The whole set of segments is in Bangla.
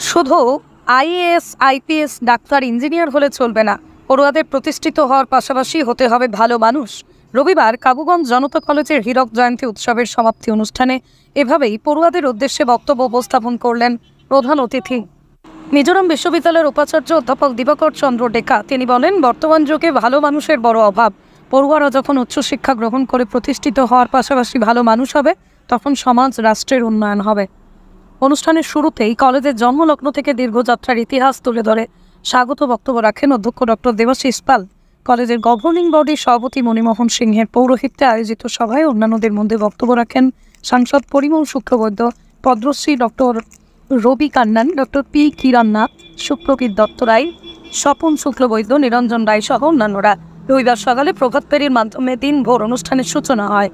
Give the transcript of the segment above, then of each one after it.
শুধু আইএএস আইপিএস ডাক্তার ইঞ্জিনিয়ার হলে চলবে না, পড়ুয়াদের প্রতিষ্ঠিত হওয়ার পাশাপাশি হতে হবে ভালো মানুষ। রবিবার কাবুগঞ্জ জনতা কলেজের হীরক জয়ন্তী উৎসবের সমাপ্তি অনুষ্ঠানে এভাবেই পড়ুয়াদের উদ্দেশ্যে বক্তব্য উপস্থাপন করলেন প্রধান অতিথি মিজোরাম বিশ্ববিদ্যালয়ের উপাচার্য অধ্যাপক দিবাকর চন্দ্র ডেকা। তিনি বলেন, বর্তমান যুগে ভালো মানুষের বড় অভাব। পড়ুয়ারা যখন উচ্চশিক্ষা গ্রহণ করে প্রতিষ্ঠিত হওয়ার পাশাপাশি ভালো মানুষ হবে, তখন সমাজ রাষ্ট্রের উন্নয়ন হবে। অনুষ্ঠানের শুরুতেই কলেজের জন্মলগ্ন থেকে দীর্ঘযাত্রার ইতিহাস তুলে ধরে স্বাগত বক্তব্য রাখেন অধ্যক্ষ ডক্টর দেবাশিস পাল। কলেজের গভর্নিং বডির সভাপতি মণিমোহন সিংহের পৌরোহিত্যে আয়োজিত সভায় অন্যান্যদের মধ্যে বক্তব্য রাখেন সাংসদ পরিমল শুক্লবৈদ্য, পদ্মশ্রী ডক্টর রবি কান্নান, ডক্টর পি কিরণ নাথ, সুপ্রকৃত দত্ত রায়, স্বপন শুক্লবৈদ্য, নিরঞ্জন রায় সহ অন্যান্যরা। রবিবার সকালে প্রভাত ফেরির মাধ্যমে দিনভর অনুষ্ঠানের সূচনা হয়।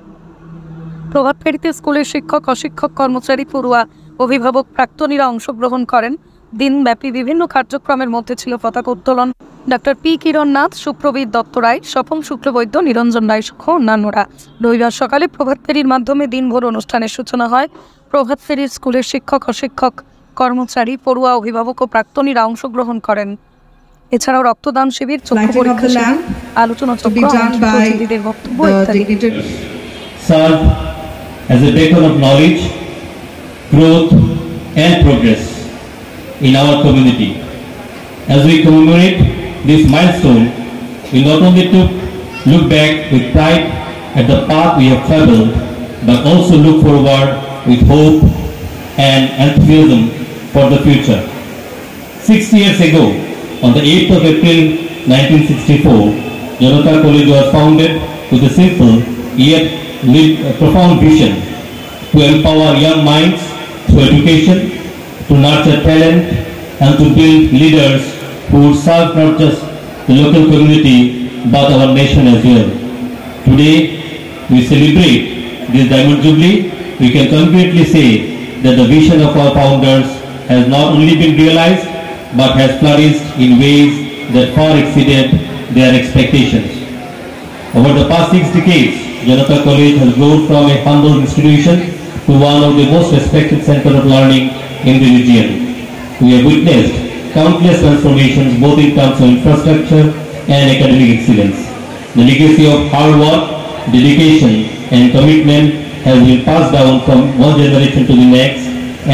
প্রভাত ফেরিতে স্কুলের শিক্ষক, অশিক্ষক, কর্মচারী, পড়ুয়া, অভিভাবক, প্রাক্তনীরা অংশগ্রহণ করেন। দিনব্যাপী বিভিন্ন কার্যক্রমের মধ্যে ছিল পতাকা উত্তোলন। ডক্টর পি কিরণ নাথ, সুপ্রবীর দত্ত রায়, স্বপন শুক্লবৈদ্য, নিরঞ্জন রায় সহ অন্যান্যরা। রবিবার সকালে প্রভাত ফেরির মাধ্যমে দিনভর অনুষ্ঠানের সূচনা হয়। প্রভাত ফেরির স্কুলের শিক্ষক, অশিক্ষক, কর্মচারী, পড়ুয়া, অভিভাবক ও প্রাক্তনীরা অংশগ্রহণ করেন। এছাড়াও রক্তদান শিবির, চক্ষু পরীক্ষা শিবির, আলোচনা চক্র, অতিথিদের বক্তব্য ইত্যাদি। Serve as a beacon of knowledge, growth and progress in our community. As we commemorate this milestone, we not only look back with pride at the path we have traveled, but also look forward with hope and enthusiasm for the future. 60 years ago, on the 8th of April 1964, Janata College was founded with a simple yet profound vision to empower young minds through education, to nurture talent and to build leaders who would serve not just the local community but our nation as well. Today we celebrate this Diamond Jubilee. We can confidently say that the vision of our founders has not only been realized but has flourished in ways that far exceeded their expectations. Over the past 6 decades, Janata College has grown from a humble institution to one of the most respected centers of learning in the region. We have witnessed countless transformations both in terms of infrastructure and academic excellence. The legacy of hard work, dedication and commitment has been passed down from one generation to the next,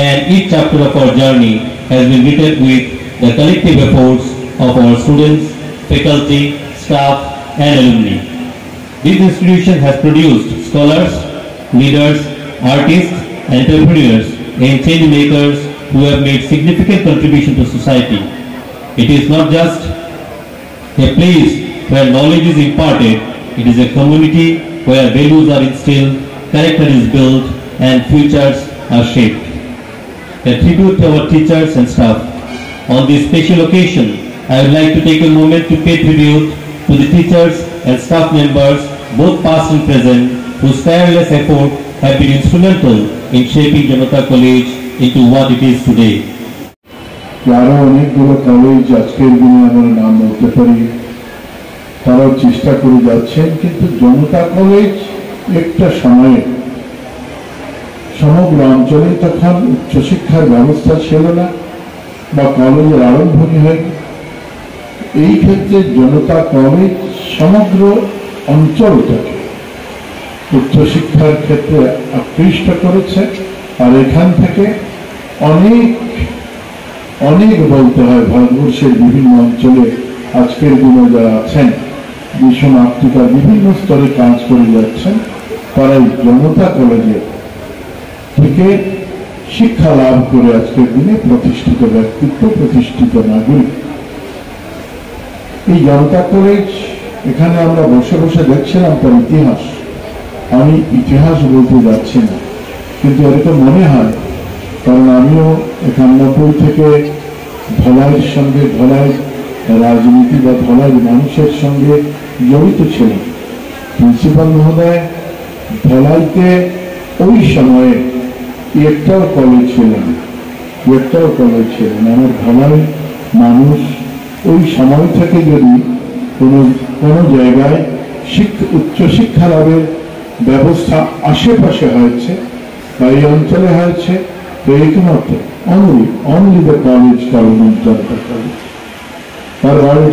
and each chapter of our journey has been written with the collective efforts of our students, faculty, staff and alumni. This institution has produced scholars, leaders, artists, entrepreneurs and change makers who have made significant contribution to society. It is not just a place where knowledge is imparted, it is a community where values are instilled, character is built and futures are shaped. A tribute to our teachers and staff. On this special occasion, I would like to take a moment to pay tribute to the teachers and staff members, both past and present, whose tireless effort have been instrumental in shaping Janata College into what it is today. আরো অনেকগুলো কলেজ আজকের দিনে আমরা নাম বলতে পারি, তারাও চেষ্টা করে যাচ্ছেন, কিন্তু জনতা কলেজ একটা সময়ে সমগ্র অঞ্চলে তখন উচ্চশিক্ষার ব্যবস্থা ছিল না বা কলেজের আরম্ভণী হয়নি। এই ক্ষেত্রে জনতা কলেজ সমগ্র অঞ্চলটাকে উচ্চশিক্ষার ক্ষেত্রে আকৃষ্ট করেছে। আর এখান থেকে অনেক অনেক বলতে হয়, ভারতবর্ষের বিভিন্ন অঞ্চলে আজকের দিনে যারা আছেন ভীষণ আত্মিকার বিভিন্ন স্তরে কাজ করে যাচ্ছেন, তারা এই জনতা কলেজে থেকে শিক্ষা লাভ করে আজকের দিনে প্রতিষ্ঠিত ব্যক্তিত্ব, প্রতিষ্ঠিত নাগরিক। এই জনতা কলেজ এখানে আমরা বসে বসে দেখছিলাম তার ইতিহাস। আমি ইতিহাস বলতে যাচ্ছি না, কিন্তু এরকম মনে হয়, কারণ আমিও 91 থেকে ধলাইয়ের সঙ্গে, ধলাই রাজনীতি বা ধলাই মানুষের সঙ্গে জড়িত ছিলাম। প্রিন্সিপাল মহোদয় ধলাইতে ওই সময়ে একটাও কলেজ ছিল না, আমার ধলাই মানুষ ওই সময় থেকে যদি কোনো জায়গায় উচ্চশিক্ষা লাভের ব্যবস্থা আশেপাশে হয়েছে বা এই অঞ্চলে হয়েছে, একমাত্র only the college, Kabuganj Janata College। তার বাইরে